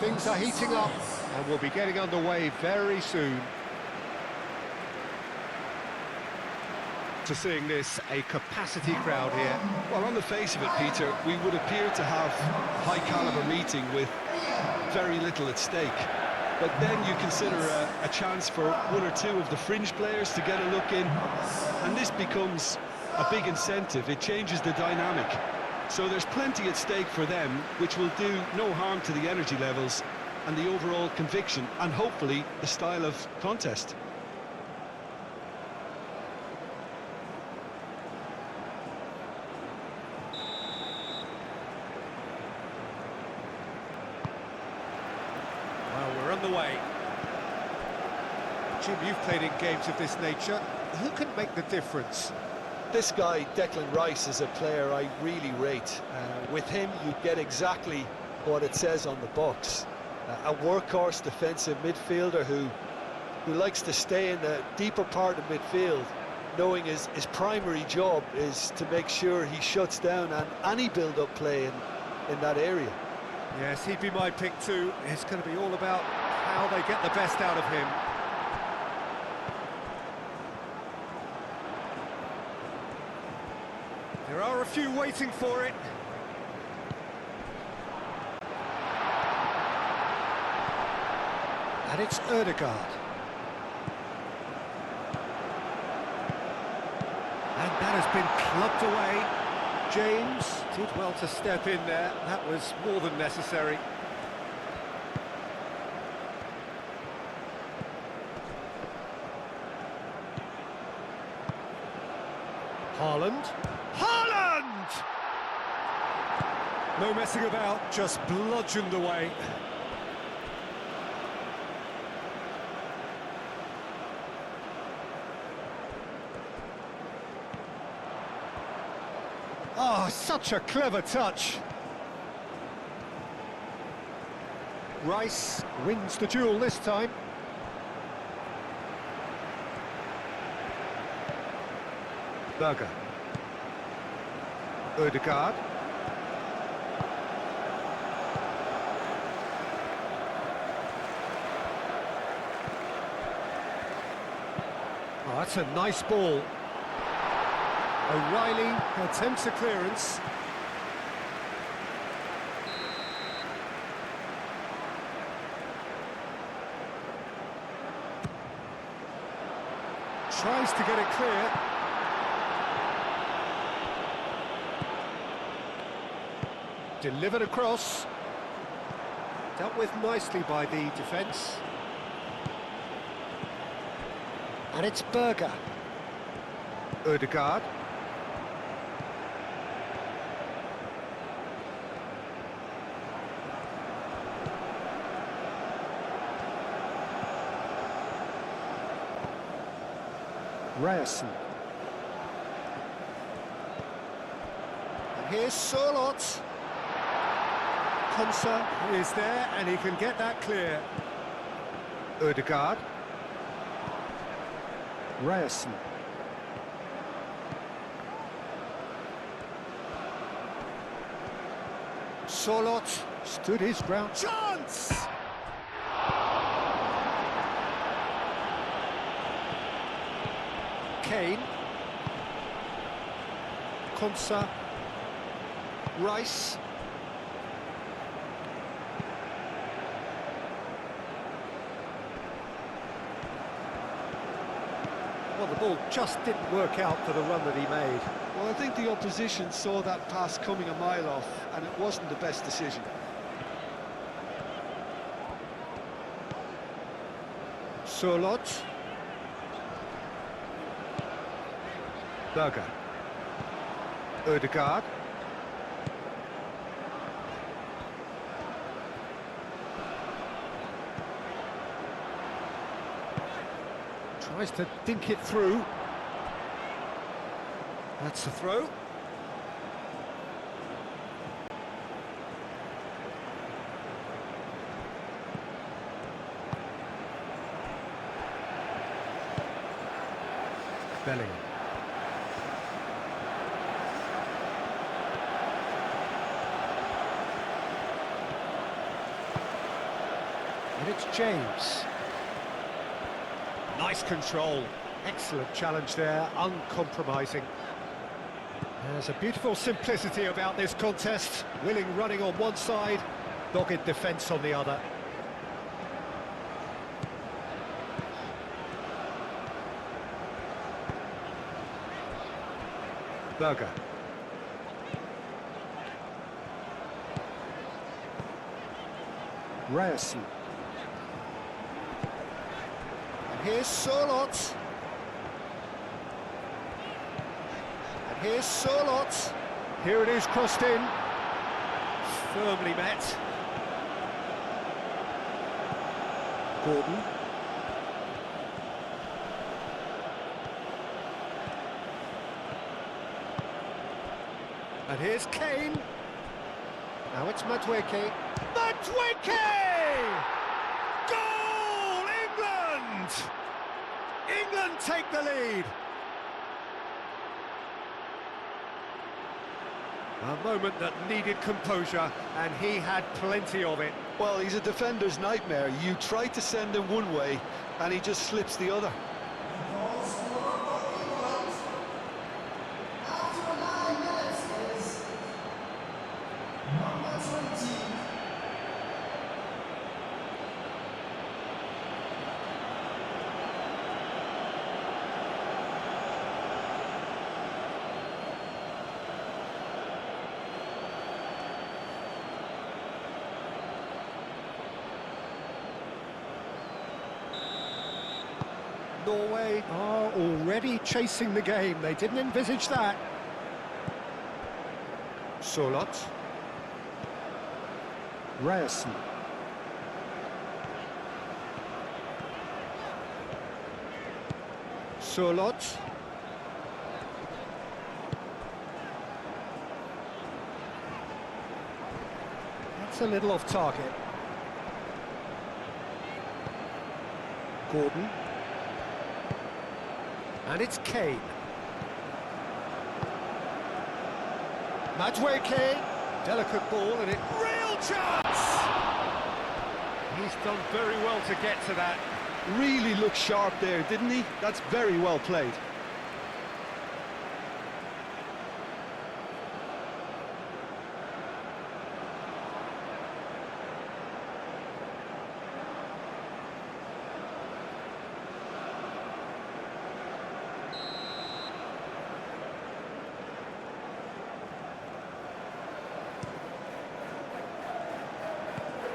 things are heating up and we'll be getting underway very soon. To seeing this, a capacity crowd here. Well, on the face of it, Peter, we would appear to have a high-caliber meeting with very little at stake. But then you consider a chance for one or two of the fringe players to get a look in, and this becomes a big incentive. It changes the dynamic. So there's plenty at stake for them, which will do no harm to the energy levels and the overall conviction, and hopefully the style of contest. We're on the way. Jim, you've played in games of this nature. Who can make the difference? This guy, Declan Rice, is a player I really rate. With him, you get exactly what it says on the box. A workhorse defensive midfielder who likes to stay in the deeper part of midfield, knowing his primary job is to make sure he shuts down any build-up play in that area. Yes, he'd be my pick too. It's going to be all about how they get the best out of him. There are a few waiting for it. And it's Ødegaard. And that has been plugged away. James did well to step in there. That was more than necessary. Haaland. Haaland! No messing about, just bludgeoned away. Oh, such a clever touch. Rice wins the duel this time. Berger. Ødegaard. Oh, that's a nice ball. O'Reilly attempts a clearance. Tries to get it clear. Delivered across. Dealt with nicely by the defence. And it's Berger. Ødegaard. Ryerson. And here's Sørloth. Konsa is there and he can get that clear. Ødegaard. Ryerson. Sørloth stood his ground. Chance! Kane. Konsa. Rice. Well, the ball just didn't work out for the run that he made. Well, I think the opposition saw that pass coming a mile off, and it wasn't the best decision. Sørloth. Berger. Ødegaard. Tries to dink it through. That's a throw. Bellingham. And it's James. Nice control. Excellent challenge there, uncompromising. There's a beautiful simplicity about this contest. Willing running on one side, dogged defence on the other. Berger. Ryerson. And here's Sorloth. And here's Sorloth. Here it is, crossed in. Firmly met. Gordon. And here's Kane. Now it's Madueke. Madueke! Goal! England! England take the lead. A moment that needed composure, and he had plenty of it. Well, he's a defender's nightmare. You try to send him one way, and he just slips the other. Norway are already chasing the game. They didn't envisage that. Sorloth. Ryerson. Sorloth. That's a little off target. Gordon. And it's Kane. Madueke, delicate ball, and it real chance! He's done very well to get to that. Really looked sharp there, didn't he? That's very well played.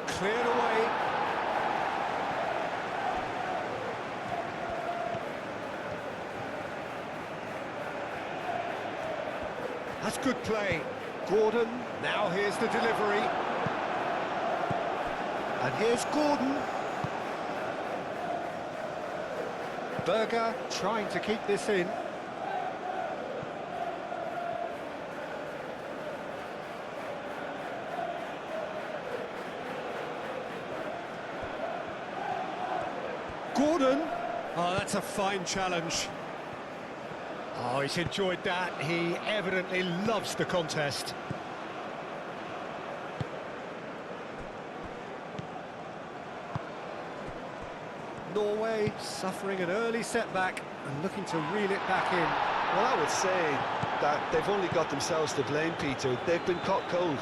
Cleared away. That's good play. Gordon, now here's the delivery. And here's Gordon. Berger trying to keep this in. Gordon! Oh, that's a fine challenge. Oh, he's enjoyed that. He evidently loves the contest. Norway suffering an early setback and looking to reel it back in. Well, I would say that they've only got themselves to blame, Peter. They've been caught cold.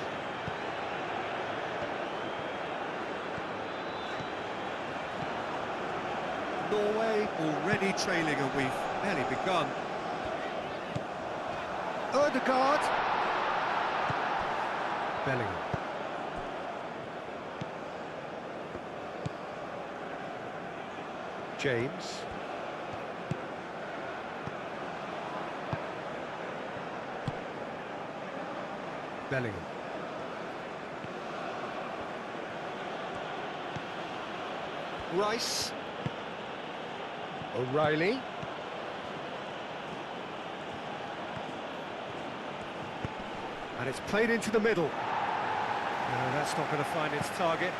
Norway already trailing, and we've barely begun. Ødegaard. Bellingham. James. Bellingham. Rice. O'Reilly. And it's played into the middle. No, that's not going to find its target.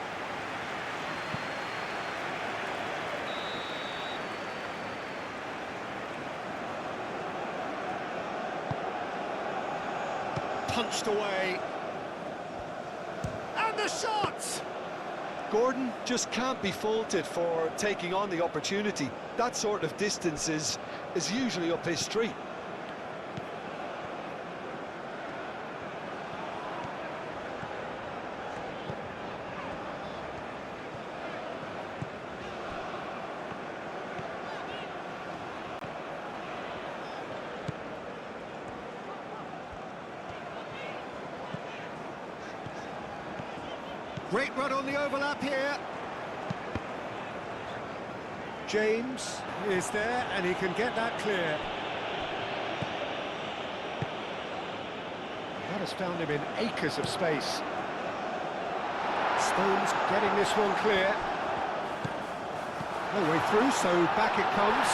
Punched away. And the shot! Gordon just can't be faulted for taking on the opportunity. That sort of distance is usually up his street. Great run on the overlap here. James is there, and he can get that clear. That has found him in acres of space. Stones getting this one clear. No way through, so back it comes.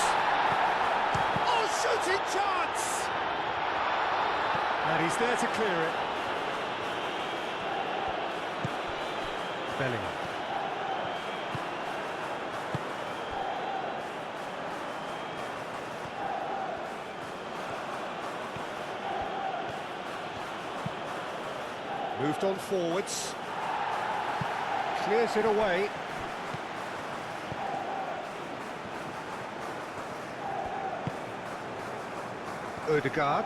Oh, shooting chance! And he's there to clear it. Bellingham. Moved on forwards. Clears it away. Ødegaard.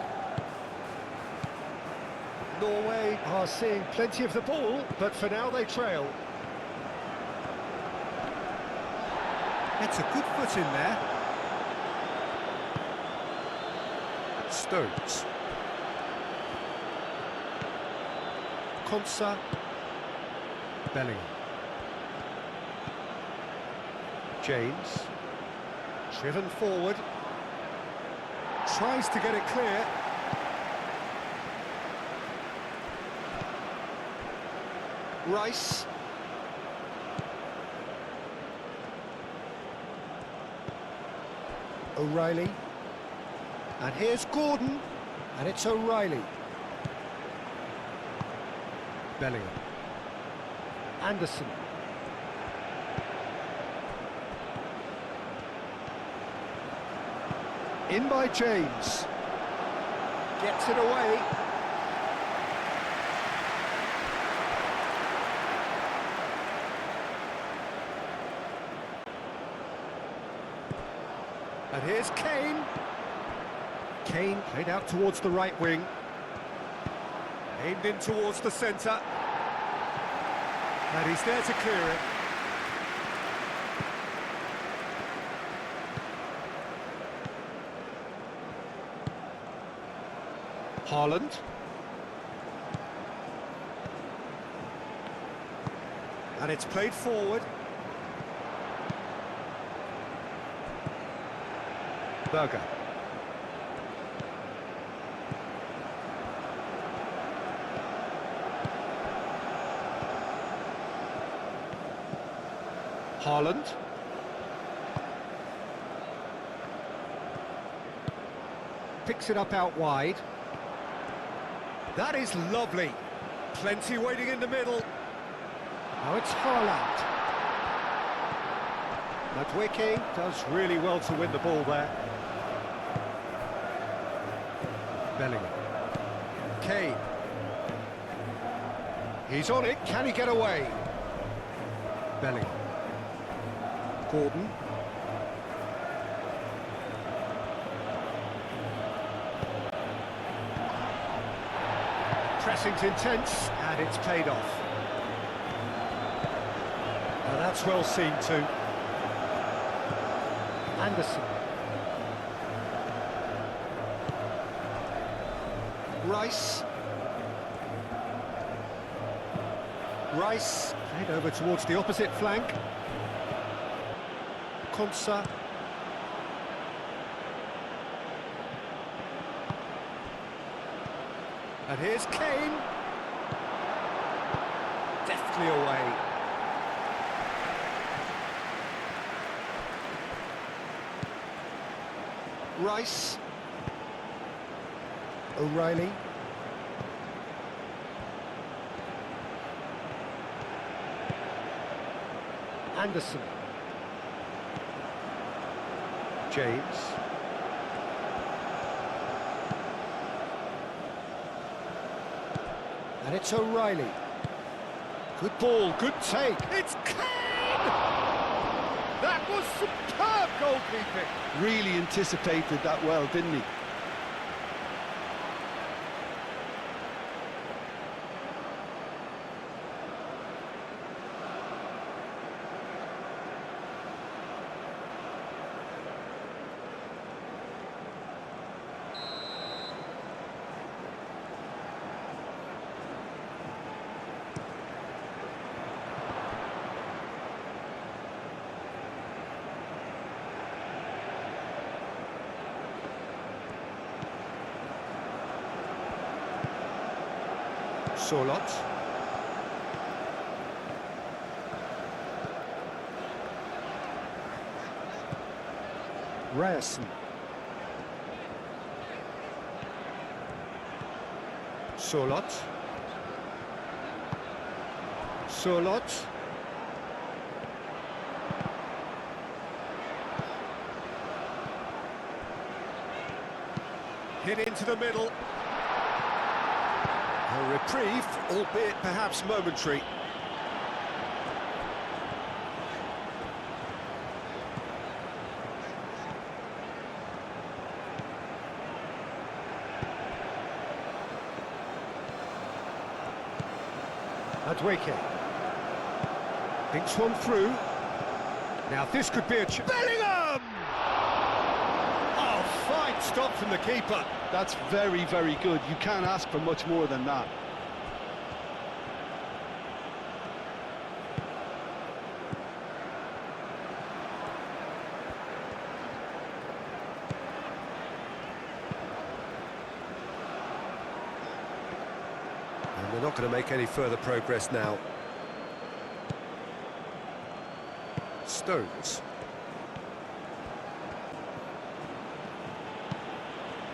Norway are seeing plenty of the ball, but for now they trail. It's a good foot in there. Stones. Konsa. Bellingham. James. Driven forward. Tries to get it clear. Rice. O'Reilly. And here's Gordon. And it's O'Reilly. Bellingham. Anderson. In by James. Gets it away. And here's Kane. Kane played out towards the right wing. Aimed in towards the centre. And he's there to clear it. Haaland. And it's played forward. Berger. Haaland. Picks it up out wide. That is lovely. Plenty waiting in the middle. Now it's Haaland. Madueke does really well to win the ball there. Bellingham. Kane. He's on it. Can he get away? Bellingham. Gordon. Pressing's intense, and it's paid off. And that's well seen too. Anderson. Rice. Rice played over towards the opposite flank. Konsa. And here's Kane. Deftly away. Rice. O'Reilly. Anderson. James. And it's O'Reilly. Good ball, good take. It's Kane! That was superb goalkeeping. Really anticipated that well, didn't he? Sorlot. Ryerson. Sorlot. Sorlot. Hit into the middle. A reprieve, albeit perhaps momentary. Adweke. Thinks one through. Now this could be a Bellingham! Oh, fine stop from the keeper. That's very, very good. You can't ask for much more than that. And they're not going to make any further progress now. Stones.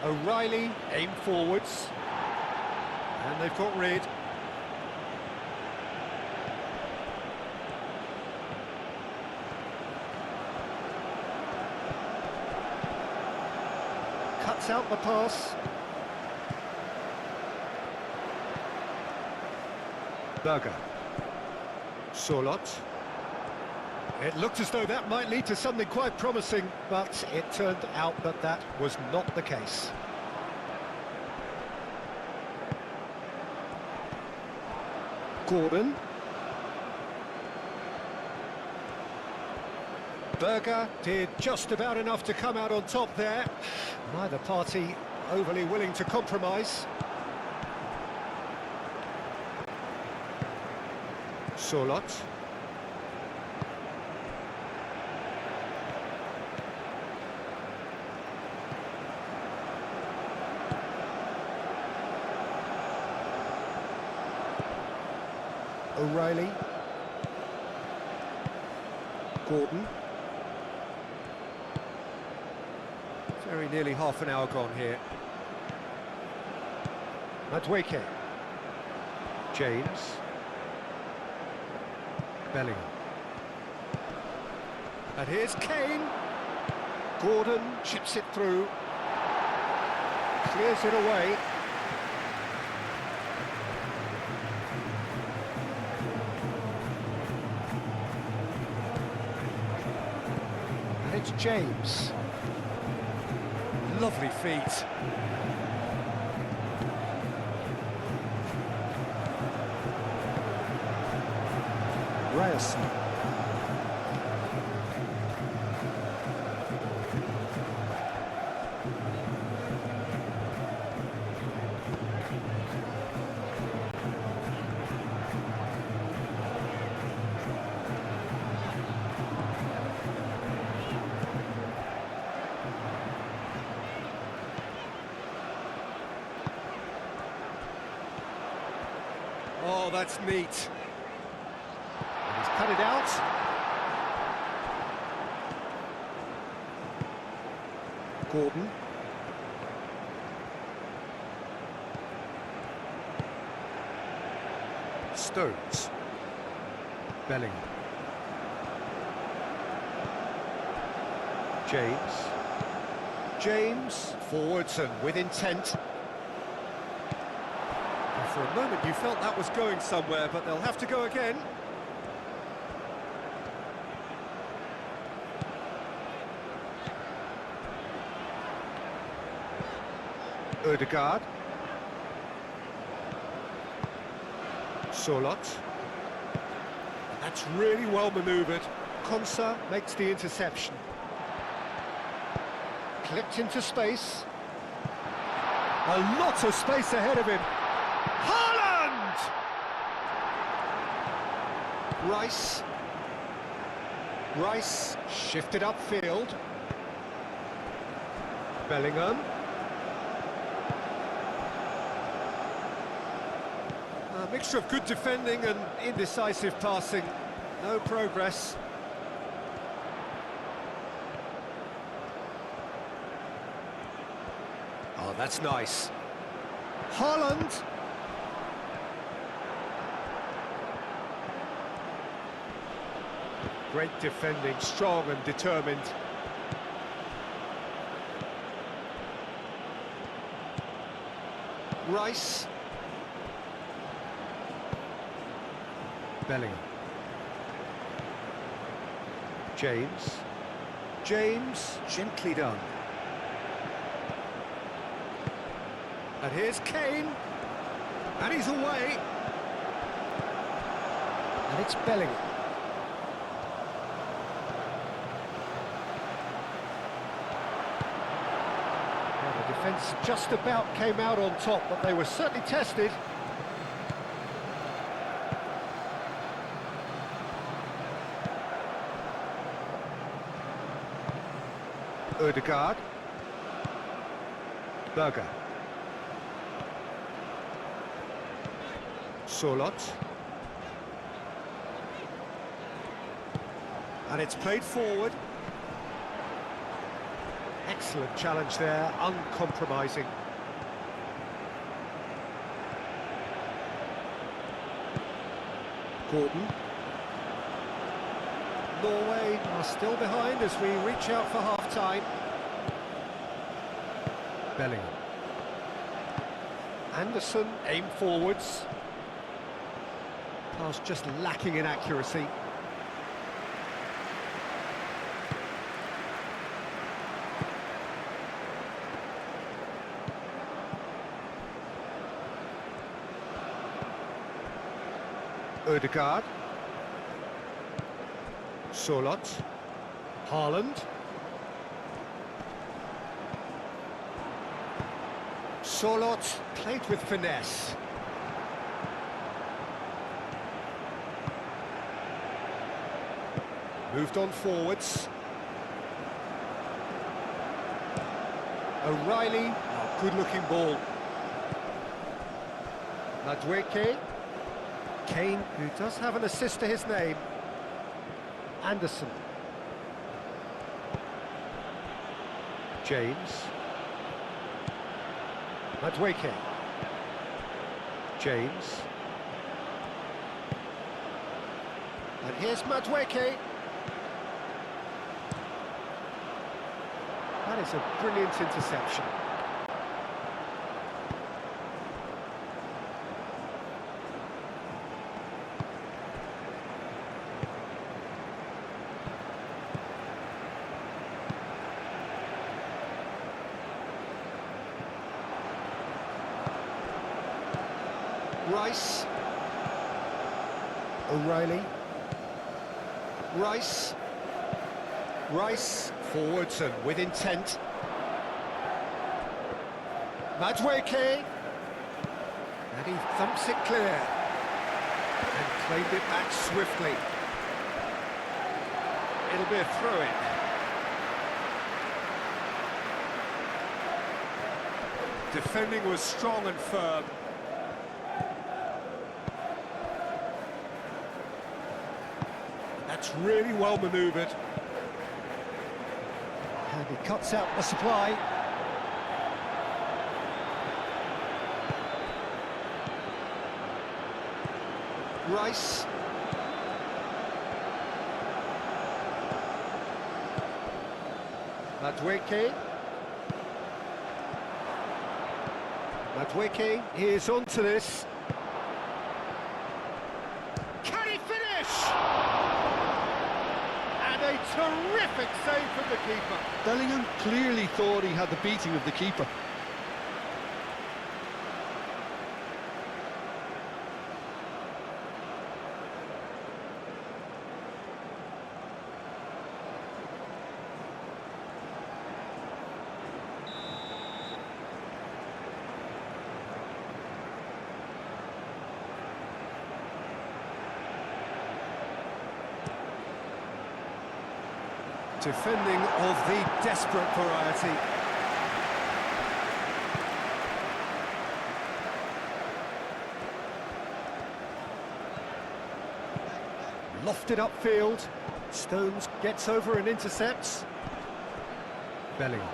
O'Reilly, aim forwards. And they've got rid. Cuts out the pass. Berger. Sorlot. It looked as though that might lead to something quite promising, but it turned out that that was not the case. Gordon. Berger did just about enough to come out on top there. Neither party overly willing to compromise. Sorlot. O'Reilly. Gordon. Very nearly half an hour gone here. Adweke. James. Bellingham. And here's Kane. Gordon chips it through. Clears it away. It's James. Lovely feet. Ryerson. Oh, that's neat. And he's cut it out. Gordon. Stones. Bellingham. James. James, forwards and with intent. For a moment you felt that was going somewhere, but they'll have to go again. Ødegaard. Solot. That's really well manoeuvred. Konsa makes the interception. Clipped into space. A lot of space ahead of him. Haaland! Rice shifted upfield. Bellingham. A mixture of good defending and indecisive passing. No progress. Oh, that's nice. Haaland. Great defending, strong and determined. Rice. Bellingham. James, gently done. And here's Kane. And he's away. And it's Bellingham. Well, the defence just about came out on top, but they were certainly tested. Ødegaard. Berger. Solot. And it's played forward. Excellent challenge there, uncompromising. Gordon. Norway are still behind as we reach out for half-time. Bellingham. Anderson aim forwards. Pass just lacking in accuracy. Ødegaard. Solot. Haaland. Solot played with finesse. Moved on forwards. O'Reilly, oh, good-looking ball. Madueke. Kane, who does have an assist to his name. Anderson. James. Madueke. James. And here's Madueke. That is a brilliant interception. Rice. O'Reilly. Rice forwards and with intent. Madueke. And he thumps it clear. And claimed it back swiftly. It'll be a throw-in. Defending was strong and firm. That's really well manoeuvred. And he cuts out the supply. Rice. Madueke. Madueke is onto this. And a terrific save from the keeper. Bellingham clearly thought he had the beating of the keeper. Defending of the desperate variety. Lofted upfield. Stones gets over and intercepts. Bellingham.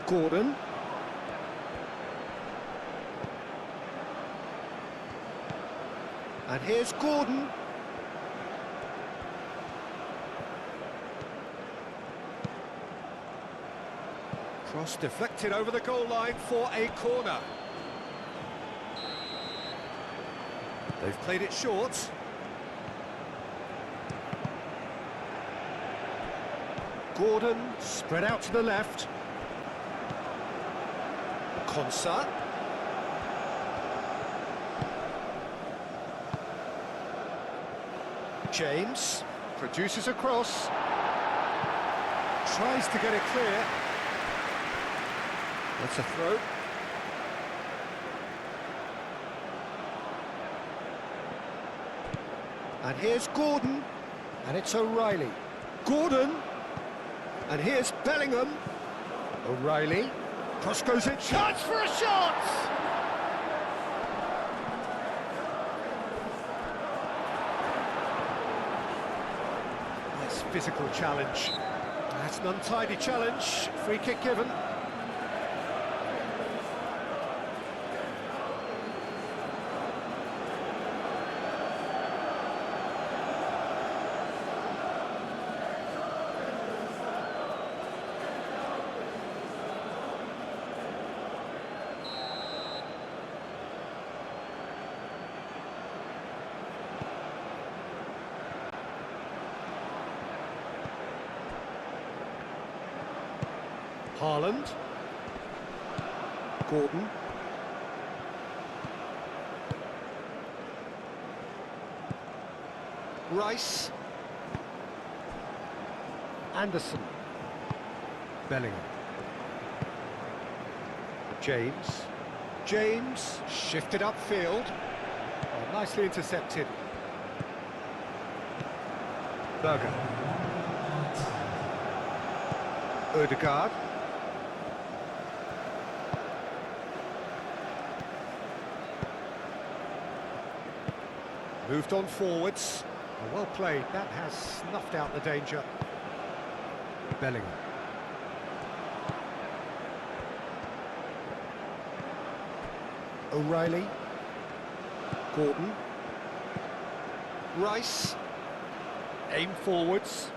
Gordon. And here's Gordon. Cross deflected over the goal line for a corner. They've played it short. Gordon spread out to the left. Konsa. James produces a cross. Tries to get it clear. That's a throw. And here's Gordon. And it's O'Reilly. Gordon. And here's Bellingham. O'Reilly. Cross goes in. Chance for a shot! Nice physical challenge. That's an untidy challenge. Free kick given. Haaland. Gordon. Rice. Anderson. Bellingham. James. James shifted upfield. Oh, nicely intercepted. Berger. Ødegaard. Moved on forwards. Oh, well played. That has snuffed out the danger. Bellingham. O'Reilly. Gordon. Rice. Aim forwards.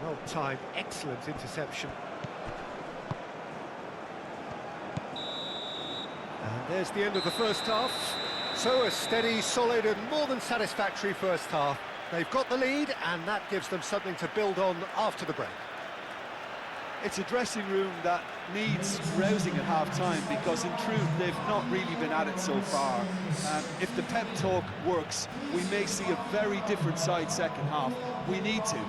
Well timed. Excellent interception. And there's the end of the first half. So a steady, solid and more than satisfactory first half. They've got the lead and that gives them something to build on after the break. It's a dressing room that needs rousing at half-time because in truth they've not really been at it so far. If the pep talk works, we may see a very different side second half. We need to.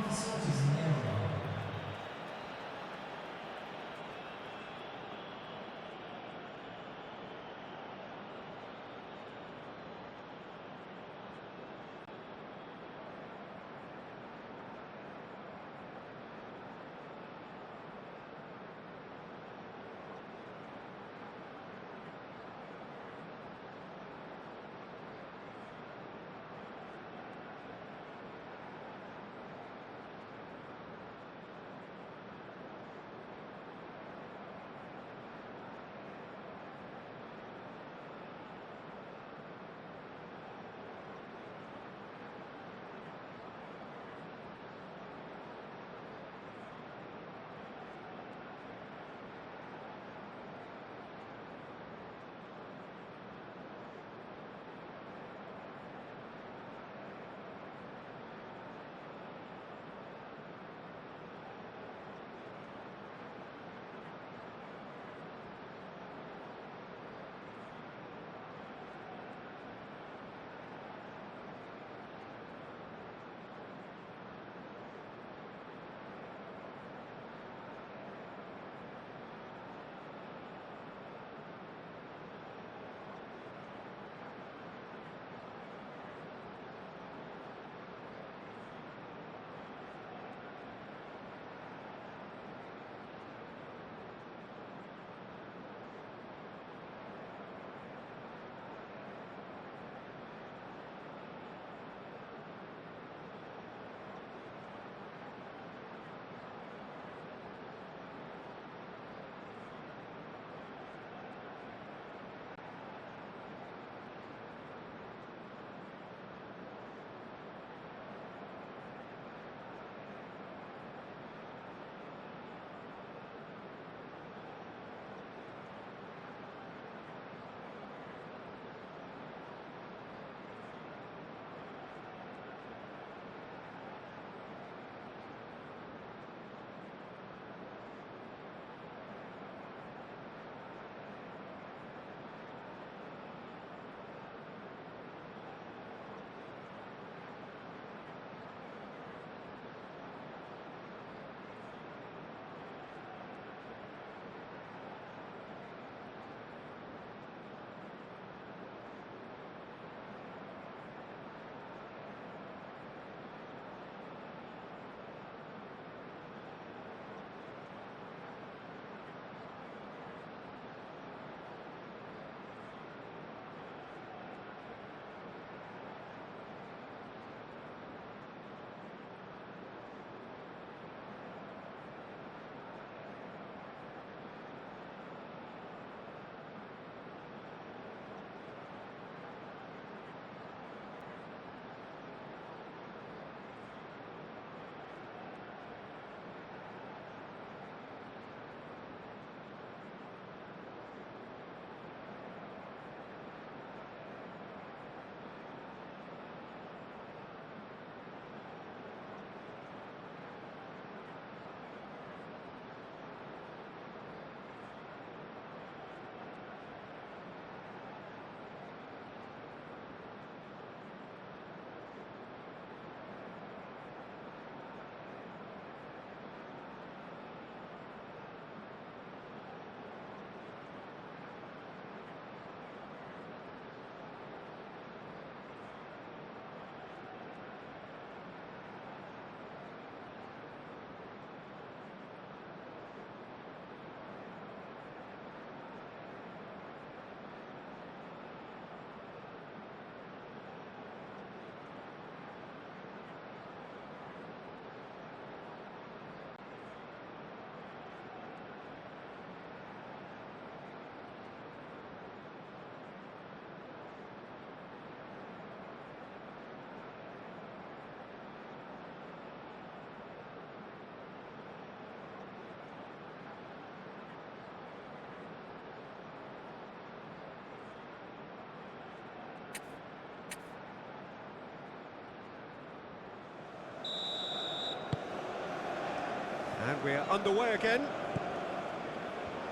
And we're underway again.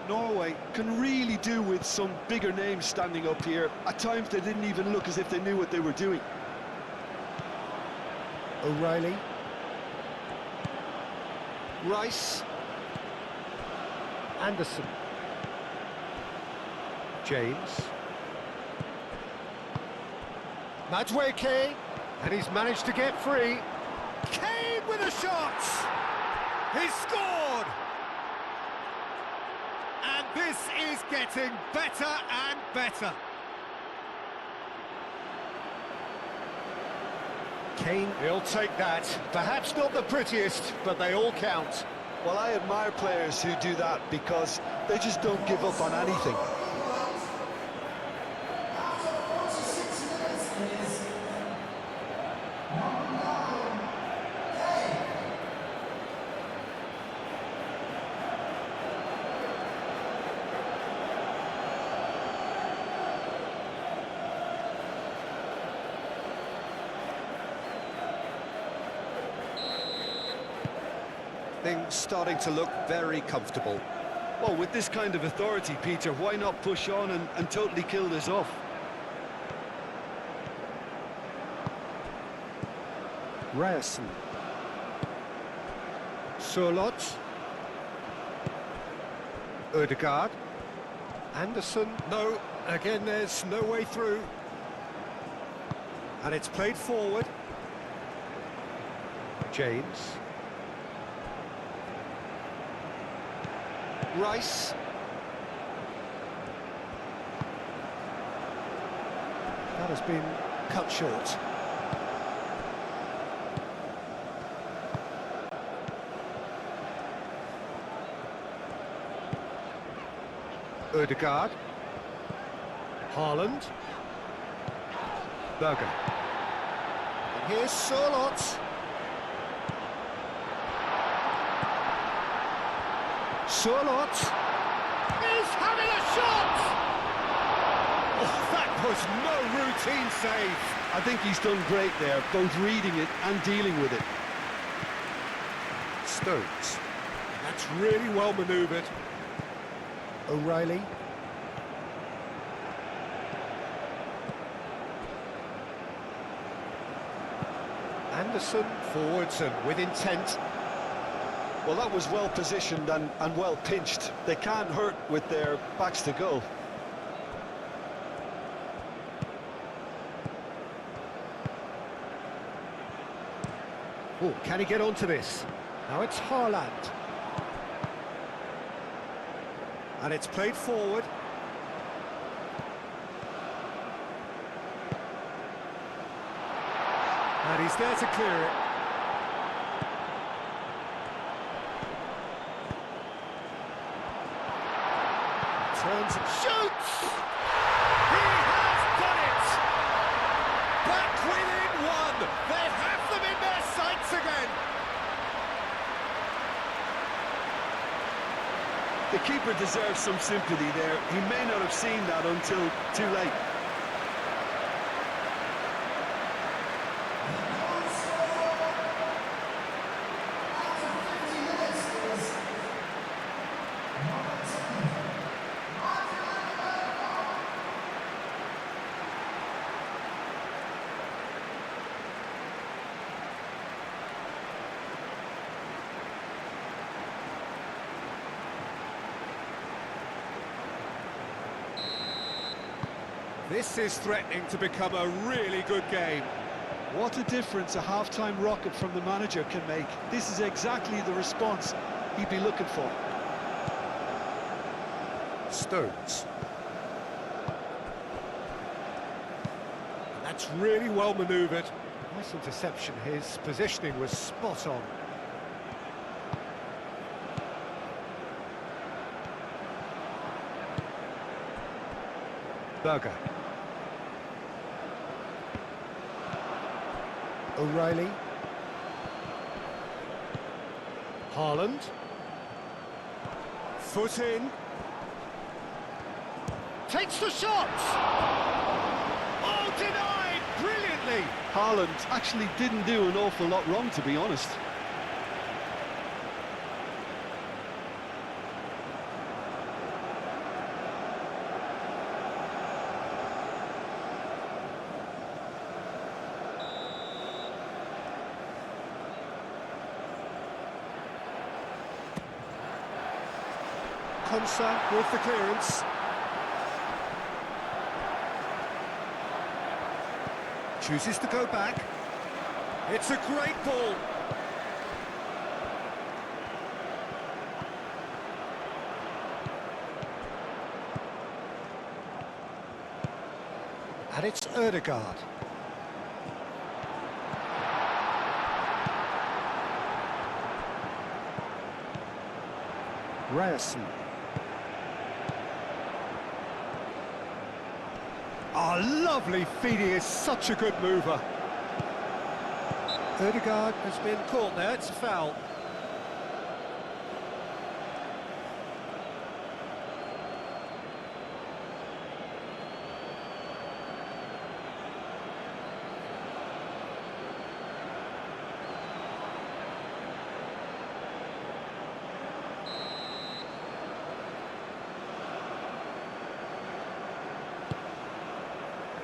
Norway can really do with some bigger names standing up here. At times they didn't even look as if they knew what they were doing. O'Reilly. Rice. Anderson. James. Madweke. And he's managed to get free. Kane with a shot! He's scored! And this is getting better and better. Kane, he'll take that. Perhaps not the prettiest, but they all count. Well, I admire players who do that because they just don't give up on anything. Things starting to look very comfortable. Well, with this kind of authority, Peter, why not push on and totally kill this off? Ryerson. Surlot. Ødegaard. Anderson. No, again there's no way through. And it's played forward. James. Rice. That has been cut short. Ødegaard. Haaland. Berger. And here's Surlot. Surlot is having a shot! Oh, that was no routine save. I think he's done great there, both reading it and dealing with it. Stones. That's really well manoeuvred. O'Reilly. Anderson forwards and with intent. Well, that was well positioned and well pinched. They can't hurt with their backs to goal. Oh, can he get onto this? Now it's Haaland. And it's played forward. And he's there to clear it. Turns and shoots! He has done it! Back within one! They have them in their sights again! The keeper deserves some sympathy there. He may not have seen that until too late. This is threatening to become a really good game. What a difference a half-time rocket from the manager can make. This is exactly the response he'd be looking for. Stones. That's really well manoeuvred. Nice interception. His positioning was spot on. Berger. O'Reilly. Haaland. Foot in. Takes the shot! Oh, denied! Brilliantly! Haaland actually didn't do an awful lot wrong, to be honest. Konsa with the clearance. Chooses to go back. It's a great ball. And it's Ødegaard. Ryerson. Oh, lovely feed, he is such a good mover. Ødegaard has been caught there, it's a foul.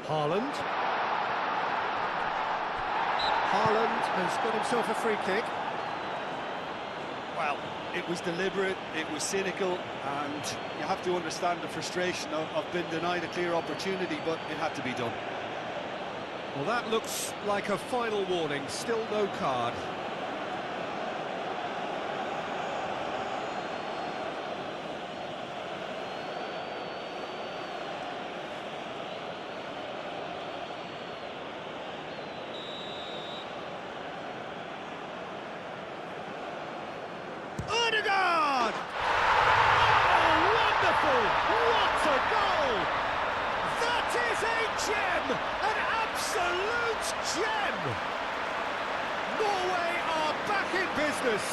Haaland. Haaland has got himself a free kick. Well, it was deliberate, it was cynical, and you have to understand the frustration of being denied a clear opportunity, but it had to be done. Well, that looks like a final warning, still no card. Ødegaard! Oh, wonderful! What a goal! That is a gem! An absolute gem! Norway are back in business.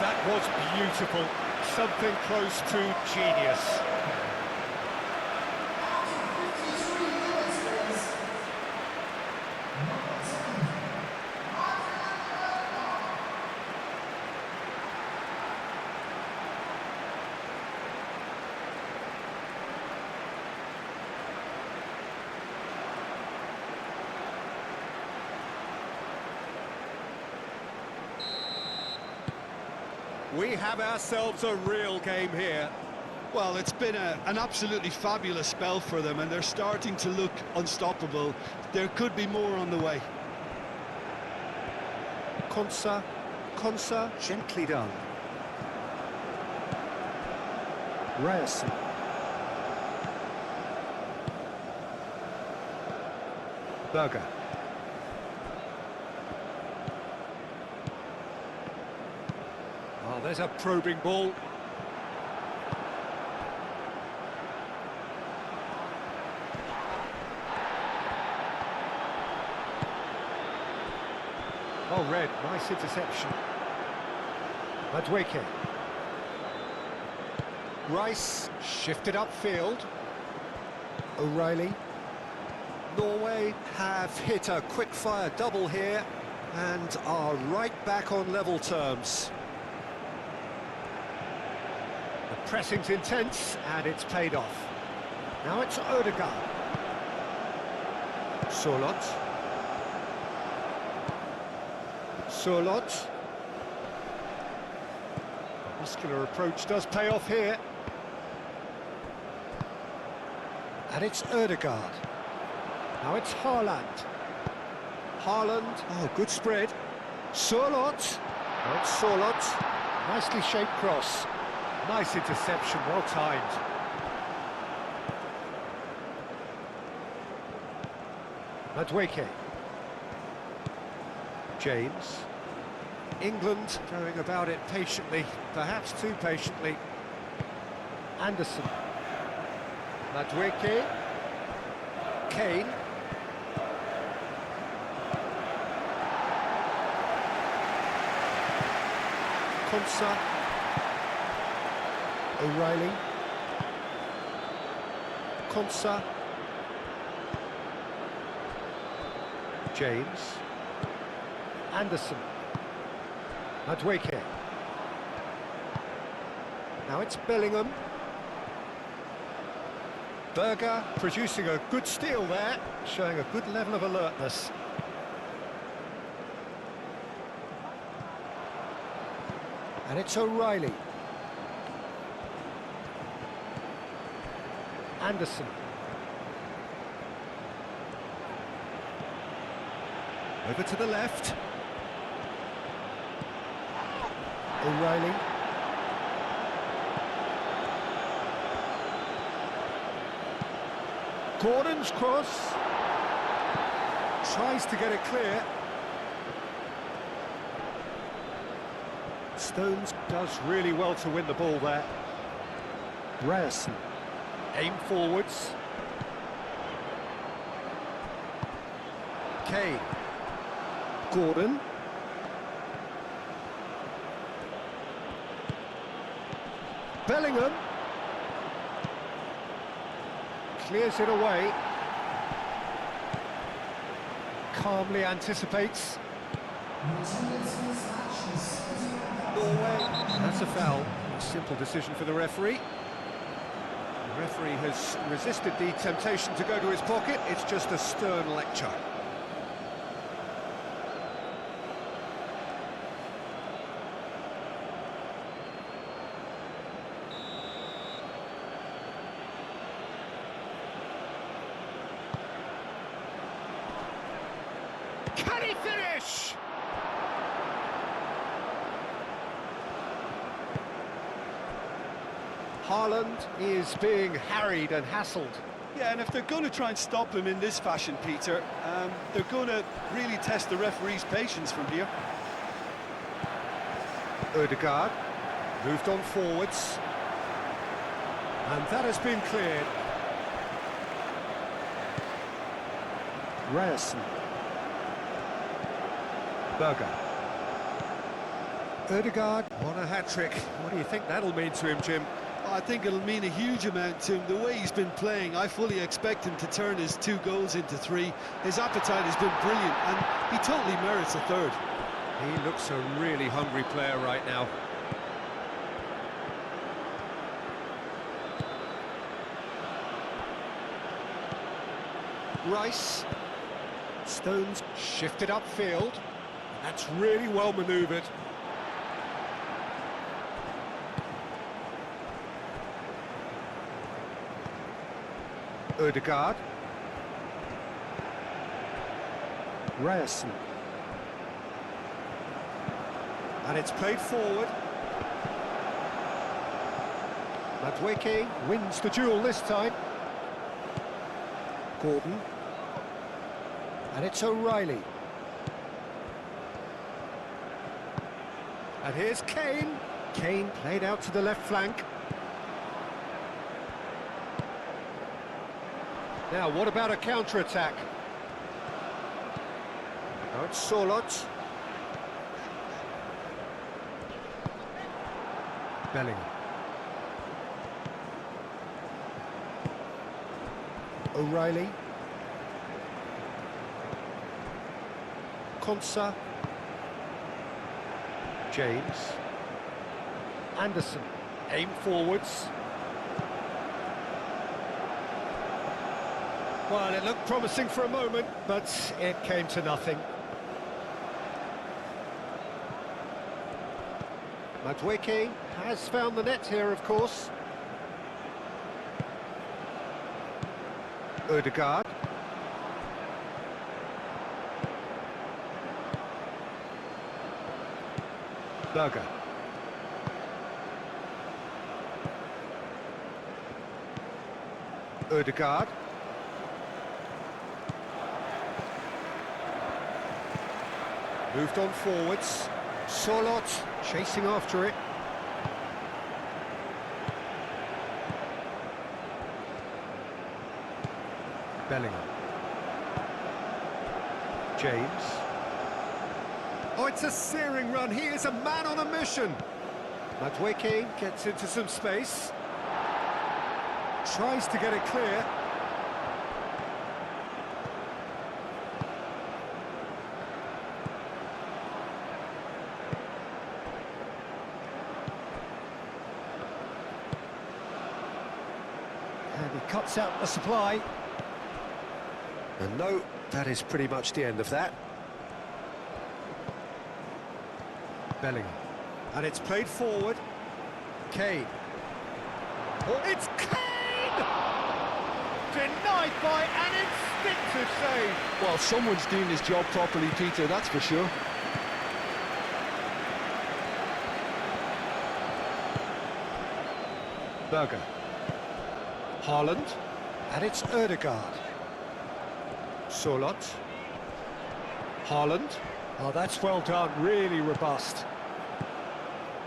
That was beautiful. Something close to genius. We have ourselves a real game here. Well, it's been an absolutely fabulous spell for them, and they're starting to look unstoppable. There could be more on the way. Konsa, gently done. Ryerson. Berger. Oh, there's a probing ball. Oh, Red, nice interception. Madweke. Rice shifted upfield. O'Reilly. Norway have hit a quick-fire double here and are right back on level terms. The pressing's intense and it's paid off. Now it's Ødegaard. Sørloth. Muscular approach does pay off here. And it's Ødegaard. Now it's Haaland. Haaland, oh, good spread. Sørloth. Now it's Sørloth. Nicely shaped cross. Nice interception, well timed. Madweke. James. England going about it patiently, perhaps too patiently. Anderson. Madweke. Kane. Konsa. O'Reilly. Konsa. James. Anderson. Madweke. Now it's Bellingham. Berger producing a good steal there, showing a good level of alertness. And it's O'Reilly. Anderson. Over to the left. O'Reilly. Gordon's cross. Tries to get it clear. Stones does really well to win the ball there. Ryerson. Aim forwards. Kane. Gordon. Bellingham. Clears it away. Calmly anticipates. Norway. That's a foul. A simple decision for the referee. The referee has resisted the temptation to go to his pocket. It's just a stern lecture. Can he finish? Haaland is being harried and hassled. Yeah, and if they're going to try and stop him in this fashion, Peter, they're going to really test the referee's patience from here. Ødegaard moved on forwards. And that has been cleared. Ryerson. Berger. Ødegaard won a hat-trick. What do you think that'll mean to him, Jim? I think it'll mean a huge amount to him. The way he's been playing, I fully expect him to turn his 2 goals into 3. His appetite has been brilliant, and he totally merits a third. He looks a really hungry player right now. Rice. Stones shifted upfield. That's really well manoeuvred. Ødegaard. Ryerson. And it's played forward. Madueke wins the duel this time. Gordon. And it's O'Reilly. And here's Kane. Kane played out to the left flank. Now, what about a counter-attack? Now it's Solot. Bellingham. O'Reilly. Konsa. James. Anderson. Aim forwards. Well, it looked promising for a moment, but it came to nothing. Madueke has found the net here, of course. Ødegaard. Berger. Ødegaard. Moved on forwards. Solot chasing after it. Bellingham. James. Oh, it's a searing run. He is a man on a mission. Madueke gets into some space. Tries to get it clear. And he cuts out the supply. And no, that is pretty much the end of that. Bellingham. And it's played forward. Kane. Oh, it's Kane! Denied by an instinctive save. Well, someone's doing his job properly, Peter, that's for sure. Berger. Haaland. And it's Ødegaard. Solot. Haaland. Oh, that's well done, really robust.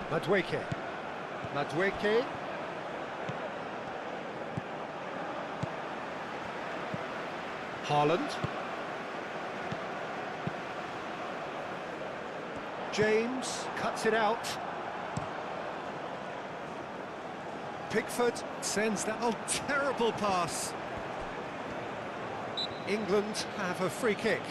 Madueke. Madueke. Haaland. James cuts it out. Pickford sends that, oh, terrible pass. England have a free kick.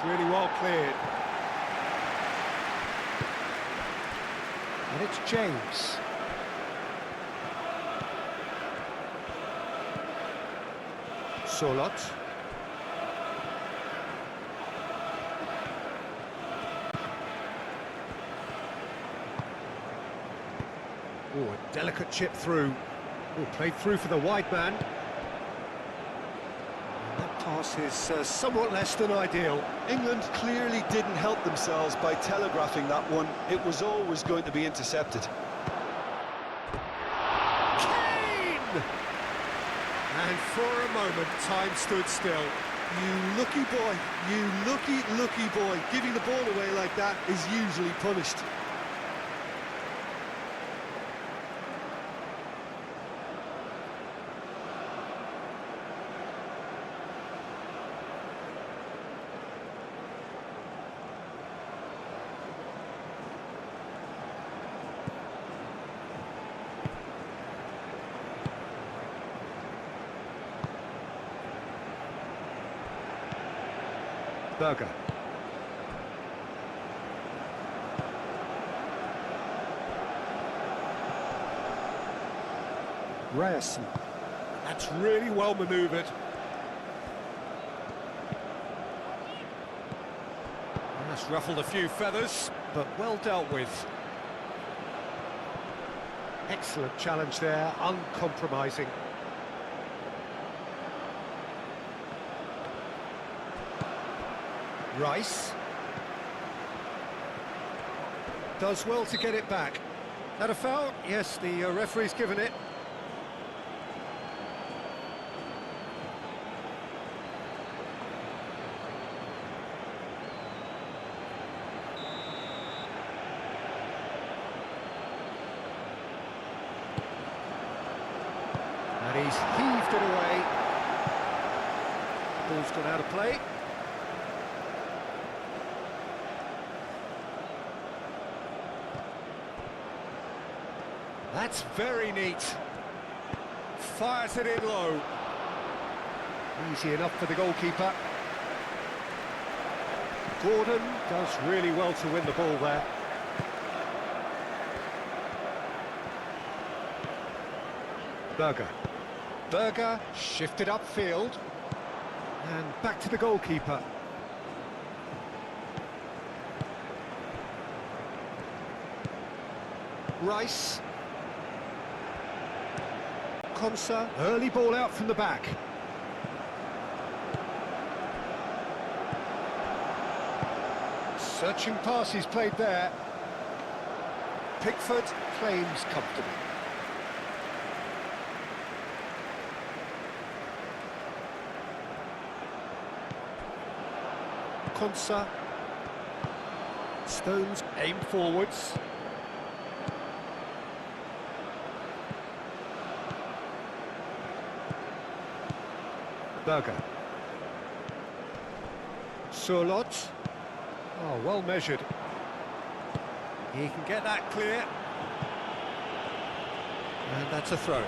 Really well cleared. And it's James. Solot. Oh, a delicate chip through. Oh, played through for the wide man. Pass is somewhat less than ideal. England clearly didn't help themselves by telegraphing that one. It was always going to be intercepted. Kane! And for a moment, time stood still. You lucky boy, you lucky boy. Giving the ball away like that is usually punished. Berger. Ryerson. That's really well manoeuvred. That's ruffled a few feathers, but well dealt with. Excellent challenge there, uncompromising. Rice does well to get it back. That a foul? Yes, the referee's given it. And he's heaved it away. Ball's gone out of play. That's very neat. Fires it in low. Easy enough for the goalkeeper. Gordon does really well to win the ball there. Berger. Berger shifted upfield. And back to the goalkeeper. Rice. Konsa, early ball out from the back. Searching pass he's played there. Pickford claims comfortably. Konsa. Stones aim forwards. Berger. Solot. Oh, well measured. He can get that clear. And that's a throw.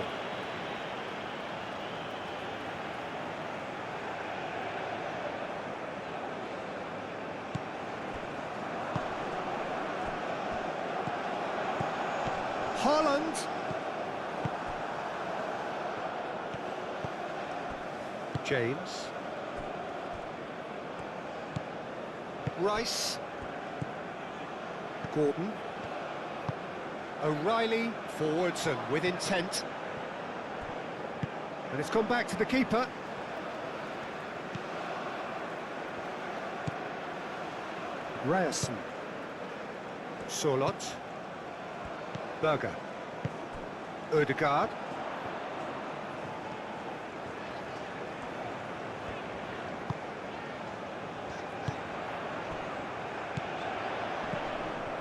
Haaland. James. Rice. Gordon. O'Reilly, forwards and with intent. And it's gone back to the keeper. Ryerson. Sorloth. Berger. Ødegaard.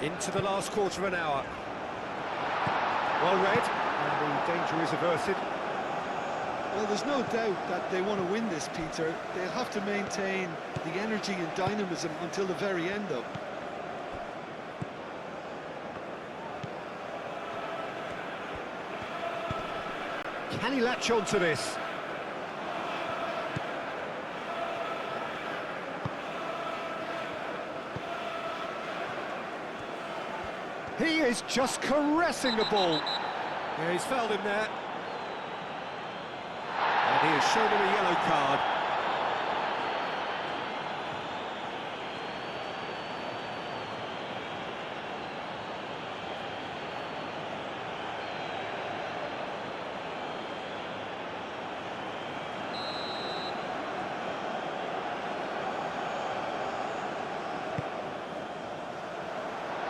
Into the last quarter of an hour. Well read, and the danger is averted. Well, there's no doubt that they want to win this, Peter. They'll have to maintain the energy and dynamism until the very end, though. Can he latch on to this? He is just caressing the ball. Yeah, he's fouled him there. And he has shown him a yellow card.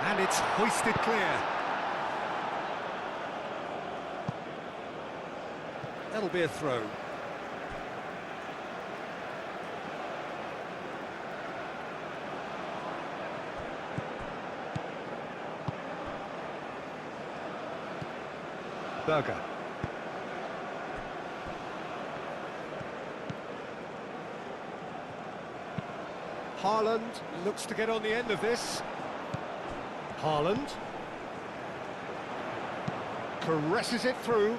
And it's hoisted clear. That'll be a throw. Berger. Haaland looks to get on the end of this. Haaland caresses it through.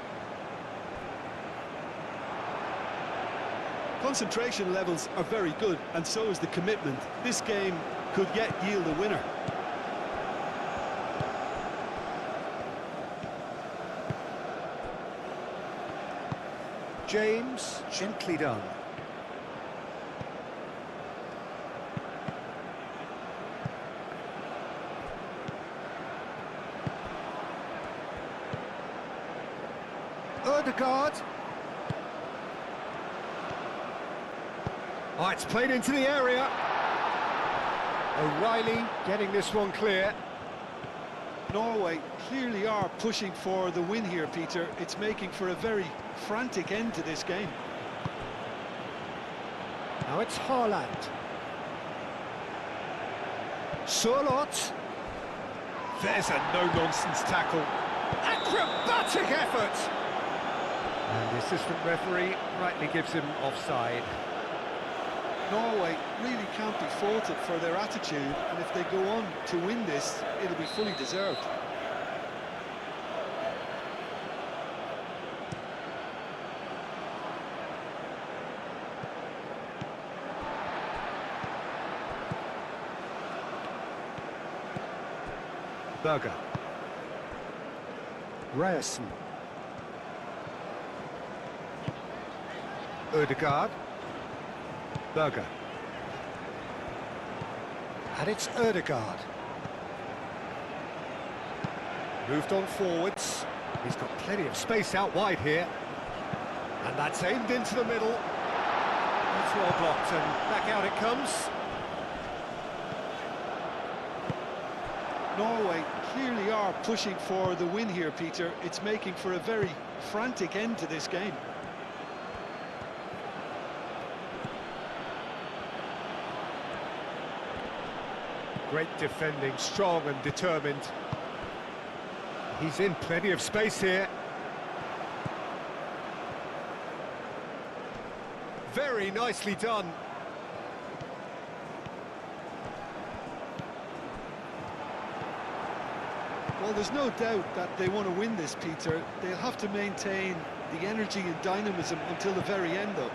Concentration levels are very good, and so is the commitment. This game could yet yield a winner. James, gently done. Ødegaard. Oh, it's played into the area. O'Reilly getting this one clear. Norway clearly are pushing for the win here, Peter. It's making for a very frantic end to this game. Now it's Haaland. Sorloth. There's a no-nonsense tackle. Acrobatic effort! And the assistant referee rightly gives him offside. Norway really can't be faulted for their attitude, and if they go on to win this, it'll be fully deserved. Berger. Ryerson. Ødegaard. Berger. And it's Ødegaard. Moved on forwards. He's got plenty of space out wide here. And that's aimed into the middle. That's well blocked, and back out it comes. Norway clearly are pushing for the win here, Peter. It's making for a very frantic end to this game. Great defending, strong and determined. He's in plenty of space here. Very nicely done. Well, there's no doubt that they want to win this, Peter. They'll have to maintain the energy and dynamism until the very end, though.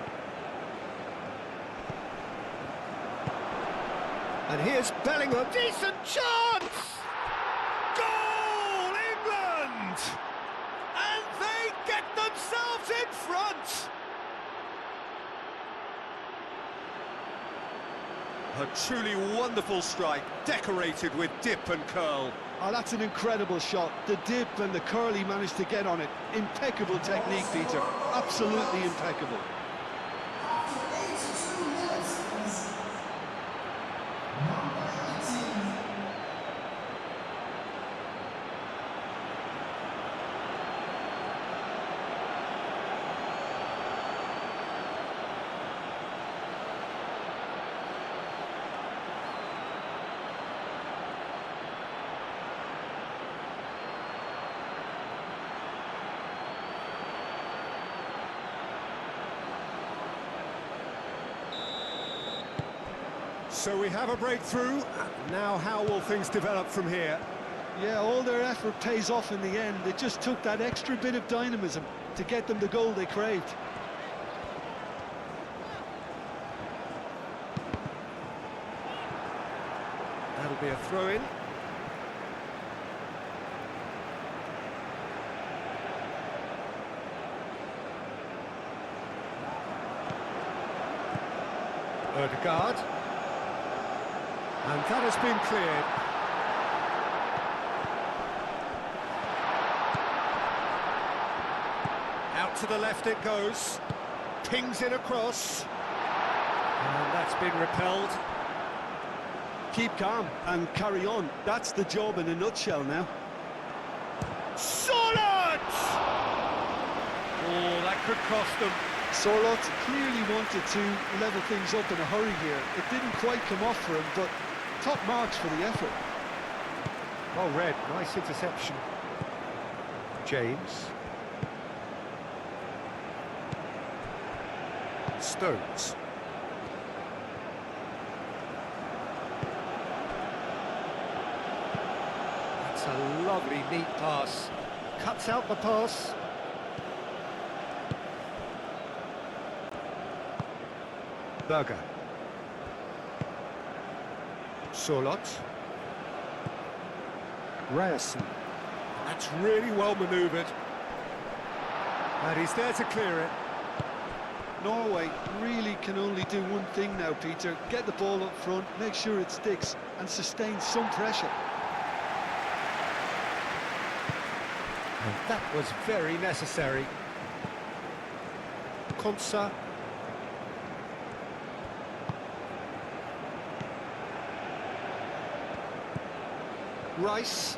And here's Bellingham. Decent chance! Goal, England! And they get themselves in front! A truly wonderful strike, decorated with dip and curl. Oh, that's an incredible shot. The dip and the curl he managed to get on it. Impeccable technique, Peter. Absolutely impeccable. So we have a breakthrough. Now how will things develop from here? Yeah, all their effort pays off in the end. It just took that extra bit of dynamism to get them the goal they craved. That'll be a throw-in. Ødegaard. And that has been cleared. Out to the left it goes. Pings in across. And that's been repelled. Keep calm and carry on. That's the job in a nutshell now. Solid! Oh, that could cost them. Sorloth clearly wanted to level things up in a hurry here. It didn't quite come off for him, but top marks for the effort. Well read, nice interception. James. Stones. That's a lovely, neat pass. Cuts out the pass. Berger. Sorloth. Ryerson. That's really well manoeuvred. And he's there to clear it. Norway really can only do one thing now, Peter. Get the ball up front, make sure it sticks, and sustain some pressure. And that was very necessary. Konsa. Rice.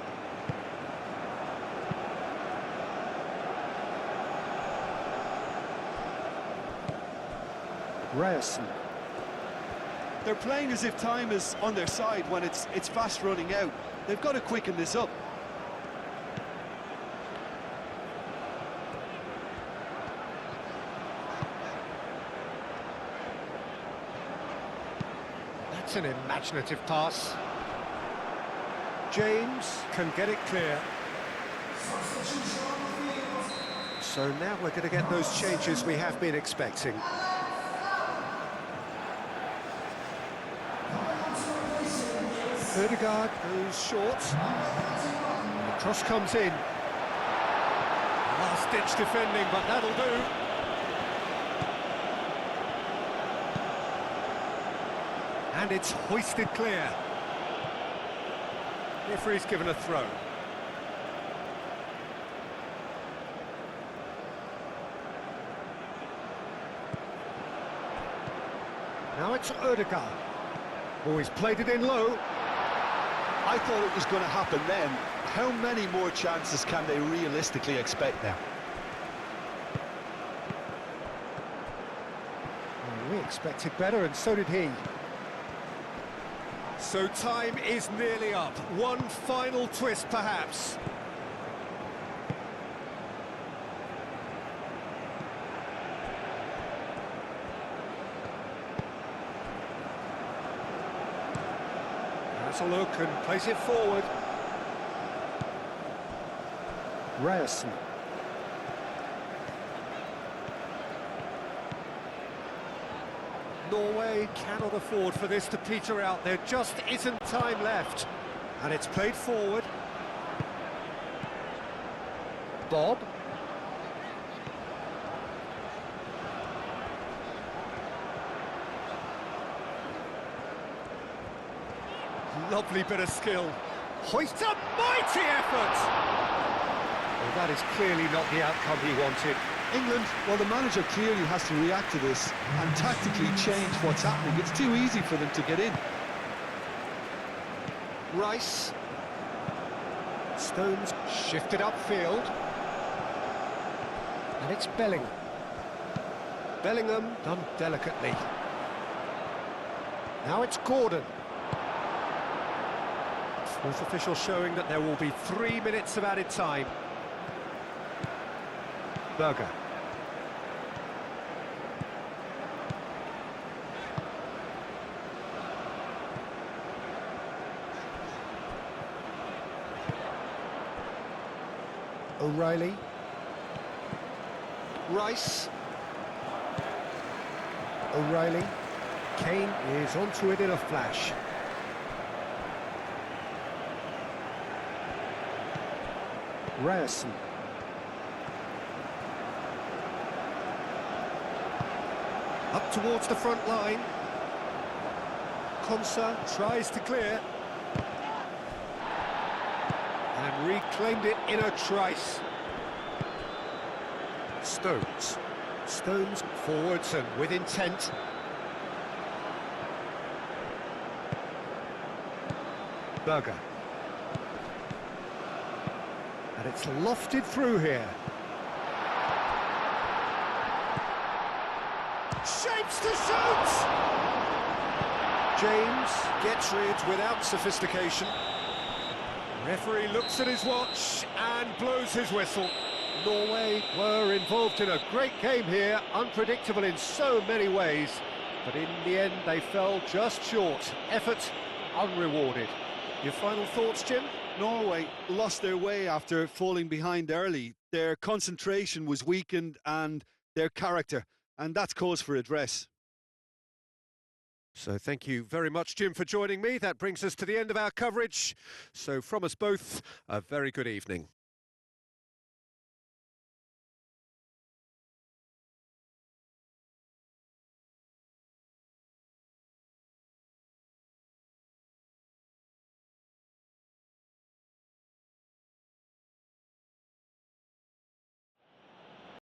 Ryerson. They're playing as if time is on their side when it's fast running out. They've got to quicken this up. That's an imaginative pass. James can get it clear. So now we're going to get those changes we have been expecting. Ødegaard goes short. The cross comes in. Last-ditch defending, but that'll do. And it's hoisted clear. Referee's given a throw. Now it's Ødegaard. Oh, he's played it in low. I thought it was going to happen then. How many more chances can they realistically expect now? Well, we expected better, and so did he. So time is nearly up. One final twist, perhaps. Has a look and plays it forward. Ryerson. Norway cannot afford for this to peter out. There just isn't time left. And it's played forward. Bob. Lovely bit of skill. Hoist a mighty effort! Well, that is clearly not the outcome he wanted. England, well, the manager clearly has to react to this and tactically change what's happening. It's too easy for them to get in. Rice. Stones shifted upfield. And it's Bellingham. Bellingham done delicately. Now it's Gordon. Fourth official showing that there will be 3 minutes of added time. Berger. O'Reilly. Rice. O'Reilly. Kane is onto it in a flash. Ryerson. Up towards the front line. Konsa tries to clear. And reclaimed it in a trice. Stones. Stones forwards and with intent. Berger. And it's lofted through here. Shapes to shoot! James gets rid without sophistication. Referee looks at his watch and blows his whistle. Norway were involved in a great game here, unpredictable in so many ways, but in the end they fell just short. Effort unrewarded. Your final thoughts, Jim? Norway lost their way after falling behind early. Their concentration was weakened and their character, and that's cause for address. So thank you very much, Jim, for joining me. That brings us to the end of our coverage. So from us both, a very good evening.